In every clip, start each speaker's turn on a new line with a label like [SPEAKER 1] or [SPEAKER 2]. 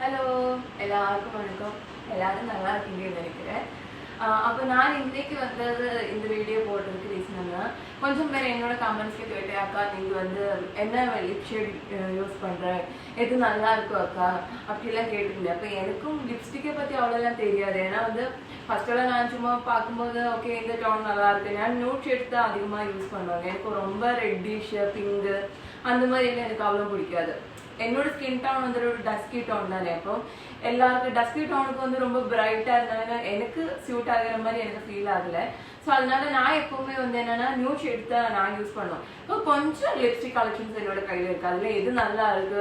[SPEAKER 1] Hello எல்லாருக்கும் வணக்கம். எல்லாரும் நல்லா இருக்கீங்கன்னு நினைக்கிறேன். அப்போ நான் இன்னைக்கு வந்தது இந்த வீடியோ போடுறதுக்கு ரீசன்னா கொஞ்சம் பேர் என்னோட கமெண்ட்ஸ்ல கேட்டேன், அக்கா நீங்கள் வந்து என்ன லிப் ஷேட் யூஸ் பண்ணுற, எது நல்லா இருக்கும் அக்கா அப்படிலாம் கேட்டிருந்தேன். அப்போ எனக்கும் லிப்ஸ்டிக்கை பற்றி அவ்வளோலாம் தெரியாது. ஏன்னா வந்து ஃபர்ஸ்டெல்லாம் நான் சும்மா பார்க்கும்போது ஓகே இந்த டோன் நல்லா இருக்கு, நான் நியூட் ஷேட்ஸ் தான் அதிகமாக யூஸ் பண்ணுவாங்க. எனக்கு ரொம்ப ரெட்டிஷ் பிங்கு அந்த மாதிரி எல்லாம் எனக்கு அவ்வளோ பிடிக்காது. என்னோட ஸ்கின் டோன் வந்து ஒரு டஸ்கி டோன் தானே. அப்போ எல்லாருக்கும் டஸ்கி டோனுக்கு வந்து ரொம்ப பிரைட்டா இருந்தாலும் எனக்கு சூட் ஆகிற மாதிரி எனக்கு ஃபீல் ஆகல. ஸோ அதனால நான் எப்பவுமே வந்து என்னன்னா நியூ ஷேட் தான் நான் யூஸ் பண்ணுவேன். இப்போ கொஞ்சம் லிப்ஸ்டிக் கலெக்ஷன்ஸ் என்னோட கையில இருக்கு. அதுல எது நல்லா இருக்கு,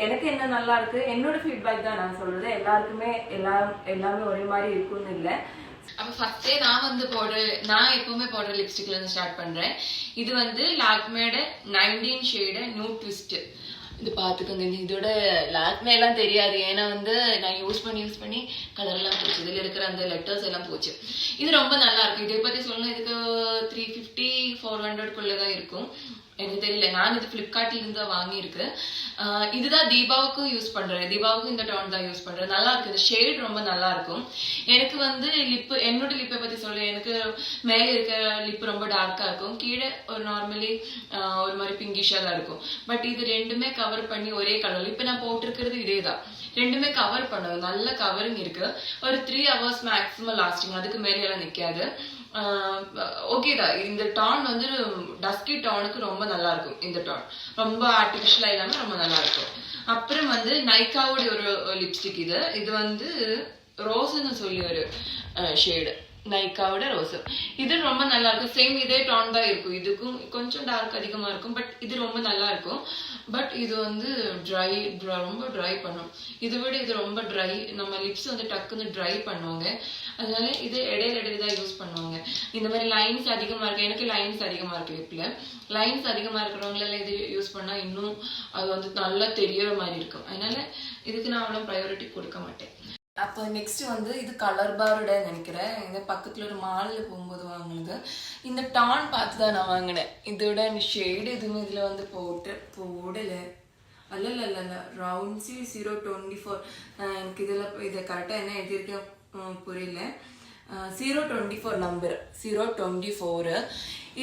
[SPEAKER 1] எனக்கு என்ன நல்லா இருக்கு, என்னோட ஃபீட்பேக் தான் நான் சொல்றது. எல்லாருக்குமே எல்லாமே ஒரே மாதிரி இருக்குன்னு இல்லை.
[SPEAKER 2] அப்ப ஃபர்ஸ்டே நான் எப்பவுமே போடுற லிப்ஸ்டிக்ல இருந்து ஸ்டார்ட் பண்றேன். இது வந்து லாக்மேட 19 ஷேடு நியூ ட்விஸ்ட். இது பார்த்துக்கோங்க. இதோட லாக்மே எல்லாம் தெரியாது, ஏன்னா வந்து நான் யூஸ் பண்ணி கலர் எல்லாம் போச்சு, இதுல இருக்கிற அந்த லெட்டர்ஸ் எல்லாம் போச்சு. இது ரொம்ப நல்லா இருக்கும். இதை பத்தி சொல்லணும், இதுக்கு 350-400 இருக்கும். எனக்கு தெரியல, நான் இது பிளிப்கார்ட்ல இருந்து வாங்கியிருக்கு. இதுதான் தீபாவுக்கும் யூஸ் பண்றேன். தீபாவுக்கும் இந்த டோன் தான் யூஸ் பண்றேன். நல்லா இருக்கு, இந்த ஷேட் ரொம்ப நல்லா இருக்கும். எனக்கு வந்து என்னோட லிப்பை பத்தி சொல்றேன். எனக்கு மேலே இருக்க லிப் ரொம்ப டார்க்கா இருக்கும், கீழே ஒரு நார்மலி ஒரு மாதிரி பிங்கிஷா தான் இருக்கும். பட் இது ரெண்டுமே கவர் பண்ணி ஒரே கலர். இப்ப நான் போட்டிருக்கிறது இதே தான். ரெண்டுமே கவர் பண்ணுவோம், நல்ல கவரிங் இருக்கு. ஒரு 3 hours மேக்ஸிமம் லாஸ்டிங், அதுக்கு மேலே எல்லாம் நிக்காது. ஓகே தான். இந்த டான் வந்து டஸ்கி டானுக்கு ரொம்ப நல்லா இருக்கும். இந்த டான் ரொம்ப ஆர்டிபிஷியலா இல்லாம ரொம்ப நல்லா இருக்கும். அப்புறம் வந்து நைக்காவோட ஒரு லிப்ஸ்டிக். இது வந்து ரோஸ்ன்னு சொல்லி ஒரு ஷேடு, நைக்காவோட ரோஸ். இது ரொம்ப நல்லா இருக்கும். சேம் இதே டான் தான் இருக்கும். இதுக்கும் கொஞ்சம் டார்க் அதிகமா இருக்கும், பட் இது ரொம்ப நல்லா இருக்கும். பட் இது வந்து ரொம்ப ட்ரை பண்ணும். இதை விட இது ரொம்ப ட்ரை, நம்ம லிப்ஸ் வந்து டக்குன்னு ட்ரை பண்ணுவாங்க. அதனால இது இடையில தான் யூஸ் பண்ணுவாங்க. இந்த மாதிரி லைன்ஸ் அதிகமா இருக்கு, எனக்கு லைன்ஸ் அதிகமா இருக்கு லிப்ல. லைன்ஸ் அதிகமா இருக்கிறவங்கள இது யூஸ் பண்ணா இன்னும் அது வந்து நல்லா தெரியற மாதிரி இருக்கும். அதனால இதுக்கு நான் அவ்வளவு ப்ரையாரிட்டி கொடுக்க மாட்டேன். அப்போ நெக்ஸ்ட் வந்து இது கலர் பாரோட நினைக்கிறேன். இந்த பக்கத்துல ஒரு மாலில் போகும்போது வாங்கினது. இந்த டான் பார்த்து தான் நான் வாங்கினேன். இதோட ஷேடு எதுவுமே இதுல வந்து போடல. அல்ல ரவுண்ட்ஸி 024. எனக்கு இதை கரெக்டா என்ன எழுதியிருக்க புரியல. 024 நம்பர், 024.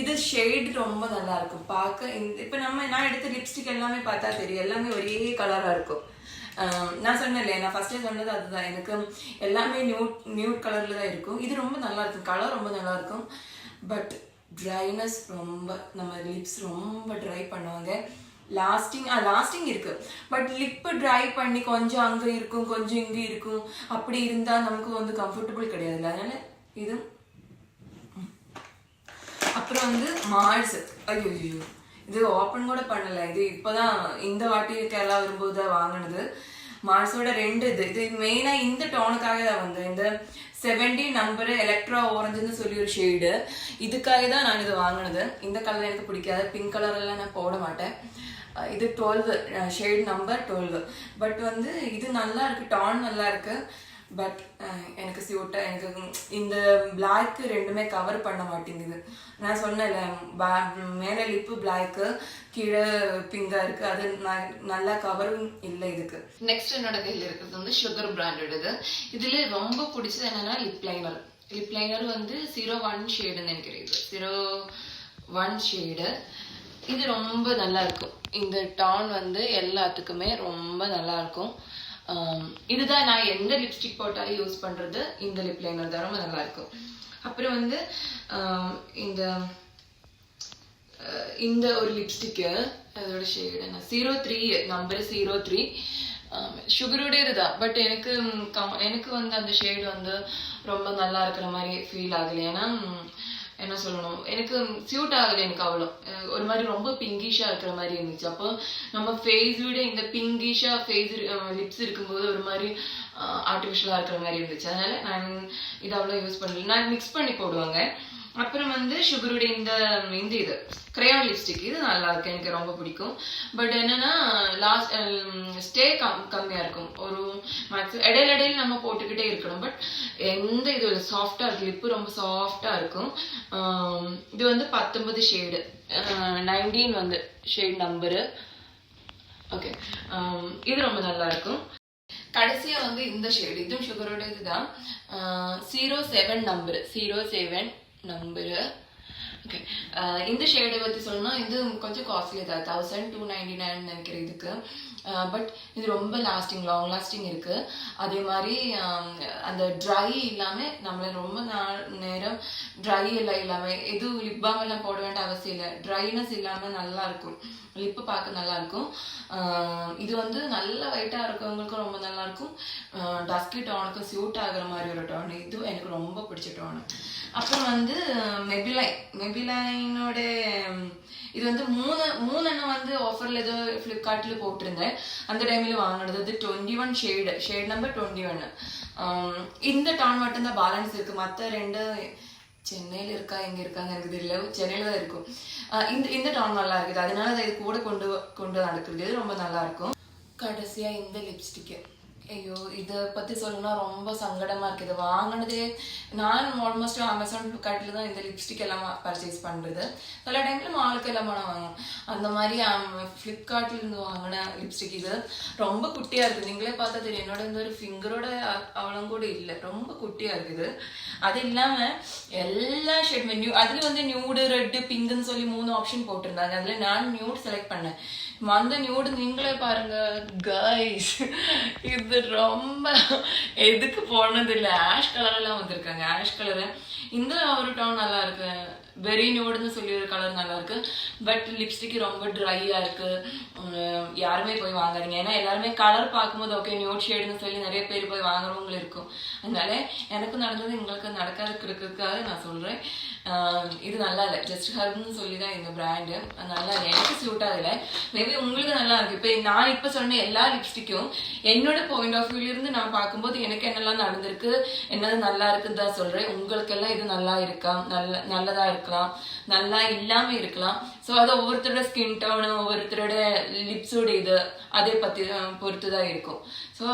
[SPEAKER 2] இது ஷேட் ரொம்ப நல்லா இருக்கும் பார்க்க. இப்போ நான் எடுத்த லிப்ஸ்டிக் எல்லாமே பார்த்தா தெரியும், எல்லாமே ஒரே கலரா இருக்கும். நான் சொன்னேன் இல்லையா, நான் ஃபர்ஸ்டே சொன்னது அதுதான். எனக்கு எல்லாமே நியூட் கலர்ல தான் இருக்கும். இது ரொம்ப நல்லா இருக்கும், கலர் ரொம்ப நல்லா இருக்கும். பட் ட்ரைனஸ் ரொம்ப, நம்ம லிப்ஸ் ரொம்ப ட்ரை பண்ணுவாங்க. லாஸ்டிங் இருக்கு, பட் லிப் ட்ரை பண்ணி கொஞ்சம் அங்க இருக்கும் கொஞ்சம் இங்க இருக்கும், அப்படி இருந்தா நமக்கு வந்து கம்ஃபர்டபுள் கிடையாது. அதனால இது. அப்புறம் வந்து மார்ஸ், ஐயோ இது ஓப்பன் கூட பண்ணல. இது இப்பதான் இந்த வாட்டி கேரளா வரும்போது வாங்கினது. மார்ஸோட 2 இது மெயினா இந்த டோனுக்காக தான் வந்து இந்த 70 நம்பர் எலக்ட்ரா ஆரஞ்சுன்னு சொல்லி ஒரு ஷேடு. இதுக்காக தான் நான் இது வாங்கினது. இந்த கலர் எனக்கு பிடிக்காது, பிங்க் கலர் எல்லாம் நான் போட மாட்டேன். இது 12 ஷேட் நம்பர் 12. பட் வந்து இது நல்லா இருக்கு, டான் நல்லா இருக்கு. பட் எனக்கு சியூட்டா, எனக்கு இந்த பிளாக் ரெண்டுமே கவர் பண்ண மாட்டேங்குது. நான் சொன்னேன்ல, மேலே லிப்பு பிளாக்கு கீழே பிங்கா இருக்கு, அது நல்லா கவரும் இல்லை இதுக்கு. நெக்ஸ்ட் என்னோட கையில் இருக்கிறது வந்து சுகர் பிராண்டட். இதுல ரொம்ப பிடிச்சது என்னன்னா லிப் லைனர் வந்து 01 ஷேடுன்னு நினைக்கிறேன். இது 01 ஷேடு. இது ரொம்ப நல்லா இருக்கும். இந்த டான் வந்து எல்லாத்துக்குமே ரொம்ப நல்லா இருக்கும். இதுதான் நான் எந்த லிப்ஸ்டிக் போட்டாலும் யூஸ் பண்றது. இந்த லிப் லைனர் தான் ரொம்ப நல்லா இருக்கும். அப்புறம் வந்து இந்த ஒரு லிப்ஸ்டிக், அதோட ஷேடு என்ன 03 நம்பர் 03. சுகரோட இதுதான். பட் எனக்கு வந்து அந்த ஷேடு வந்து ரொம்ப நல்லா இருக்கிற மாதிரி ஃபீல் ஆகல. ஏன்னா என்ன சொல்லணும், எனக்கு சியூட் ஆகல. எனக்கு அவ்வளோ ஒரு மாதிரி ரொம்ப பிங்கிஷா இருக்கிற மாதிரி இருந்துச்சு. அப்போ நம்ம ஃபேஸ் விட இந்த பிங்கிஷா லிப்ஸ் இருக்கும்போது ஒரு மாதிரி ஆர்டிஃபிஷியலா இருக்கிற மாதிரி இருந்துச்சு. அதனால நான் இது அவ்வளோ யூஸ் பண்ணல. நான் மிக்ஸ் பண்ணி போடுவாங்க. அப்புறம் வந்து சுகருடைய இது கிரையான் லிப்ஸ்டிக். இது நல்லா இருக்கு, எனக்கு ரொம்ப பிடிக்கும். பட் என்னன்னா ஸ்டே கம்மியா இருக்கும். ஒரு மேக்ஸிமம் இடையில நம்ம போட்டுக்கிட்டே இருக்கணும். பட் எந்த இது சாஃப்டா இருக்கு, லிப்பு ரொம்ப சாஃப்டா இருக்கும். இது வந்து 19 ஷேடு, 19 வந்து ஷேட் நம்பரு. ஓகே, இது ரொம்ப நல்லா இருக்கும். கடைசியா வந்து இந்த ஷேடு, இதுவும் சுகரோட இதுதான். 07 நம்பரு. ஓகே, இந்த ஷேடை பற்றி சொல்லணும்னா இது கொஞ்சம் காஸ்ட்லி தான், 1299 நினைக்கிறேன் இதுக்கு. பட் இது ரொம்ப லாங் லாஸ்டிங் இருக்கு. அதே மாதிரி அந்த ட்ரை இல்லாமல் நம்மள ரொம்ப நேரம் ட்ரை எல்லாம் இல்லாமல் எதுவும் லிப் பாம் எல்லாம் போட வேண்டிய அவசியம் இல்லை. ட்ரைனஸ் இல்லாமல் நல்லா இருக்கும், லிப்பு பார்க்க நல்லா இருக்கும். இது வந்து நல்ல வெயிட்டாக இருக்கவங்களுக்கும் ரொம்ப நல்லா இருக்கும். டஸ்கி டோனுக்கும் சூட் ஆகுற மாதிரி ஒரு டோன், இது எனக்கு ரொம்ப பிடிச்ச டோனு. அப்புறம் வந்து மெபிலைனோட இது வந்து மூணு வந்து ஆஃபர்ல ஏதோ ஃப்ளிப்கார்ட்ல போட்டிருந்தேன், அந்த டைம்ல வாங்கினது. அது 21 ஷேட் நம்பர் 21. இந்த டவுன் மட்டும்தான் பேலன்ஸ் இருக்கு. மற்ற 2 சென்னையில இருக்கா எங்க இருக்காங்க எனக்கு தெரியல, சென்னையில தான் இருக்கும். இந்த டவுன் நல்லா இருக்குது, அதனால அதை இது கூட கொண்டு நடக்கிறது ரொம்ப நல்லா இருக்கும். கடைசியா இந்த லிப்ஸ்டிக்கு, ஐயோ இதை பற்றி சொல்லணும்னா ரொம்ப சங்கடமாக இருக்குது. வாங்கினதே நான் ஆல்மோஸ்ட் அமேசான் ஃப்ளிப்கார்ட்டில் தான் இந்த லிப்ஸ்டிக் எல்லாம் பர்ச்சேஸ் பண்ணுறது. சில டைமில் மாலுக்கு எல்லாம் வாங்குவோம். அந்த மாதிரி ஃப்ளிப்கார்ட்லேருந்து வாங்கின லிப்ஸ்டிக் இது ரொம்ப குட்டியாக இருக்குது. நீங்களே பார்த்தா தெரியும், என்னோட இந்த ஒரு ஃபிங்கரோட அவ்வளோ கூட இல்லை, ரொம்ப குட்டியாக இருக்குது. அது இல்லாமல் எல்லா ஷேடுமே அதில் வந்து நியூடு, ரெட்டு, பிங்குன்னு சொல்லி 3 ஆப்ஷன் போட்டிருந்தாங்க. அதில் நான் நியூட் செலக்ட் பண்ணேன். அந்த நியூடு நீங்களே பாருங்க கைஸ், இது ரொம்ப எதுக்கு போனது இல்லை. ஆஷ் கலரெல்லாம் வந்திருக்காங்க, ஆஷ் கலரு. இந்த ஒரு டவுன் நல்லா இருக்கு, வெரி நியூடுன்னு சொல்லி ஒரு கலர் நல்லா இருக்கு. பட் லிப்ஸ்டிக் ரொம்ப ட்ரையா இருக்கு, யாருமே போய் வாங்குறீங்க. ஏன்னா எல்லாருமே கலர் பார்க்கும்போது ஓகே நியூட் ஷேடுன்னு சொல்லி நிறைய பேர் போய் வாங்குறவங்க இருக்கும். அதனால எனக்கு நடந்தது உங்களுக்கு நடக்காதுக்காக நான் சொல்றேன். இது நல்லா இல்லை, ஜஸ்ட் ஹர்ப்னு சொல்லி தான் இந்த பிராண்டு, நல்லா எனக்கு சூட் ஆகலை. மேபி உங்களுக்கு நல்லா இருக்கு. இப்போ நான் இப்போ சொன்ன எல்லா லிப்ஸ்டிக்கும் என்னோட பாயிண்ட் ஆஃப் வியூல இருந்து நான் பார்க்கும்போது எனக்கு என்னெல்லாம் நடந்திருக்கு, என்னது நல்லா இருக்குன்னு தான் சொல்றேன். உங்களுக்கெல்லாம் இது நல்லா இருக்கா, நல்லதா இருக்கலாம், நல்லா இல்லாம இருக்கலாம். ஸோ அது ஒவ்வொருத்தரோட ஸ்கின் டோனு, ஒவ்வொருத்தரோட லிப்ஸோட இது அதை பத்தி பொறுத்து தான் இருக்கும். ஸோ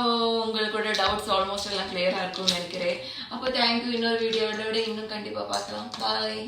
[SPEAKER 2] உங்களோட டவுட்ஸ் ஆல்மோஸ்ட் எல்லாம் கிளியரா இருக்கும்னு நினைக்கிறேன். அப்போ தேங்க்யூ. இன்னொரு வீடியோட இன்னும் கண்டிப்பா பார்க்கலாம். பாய்.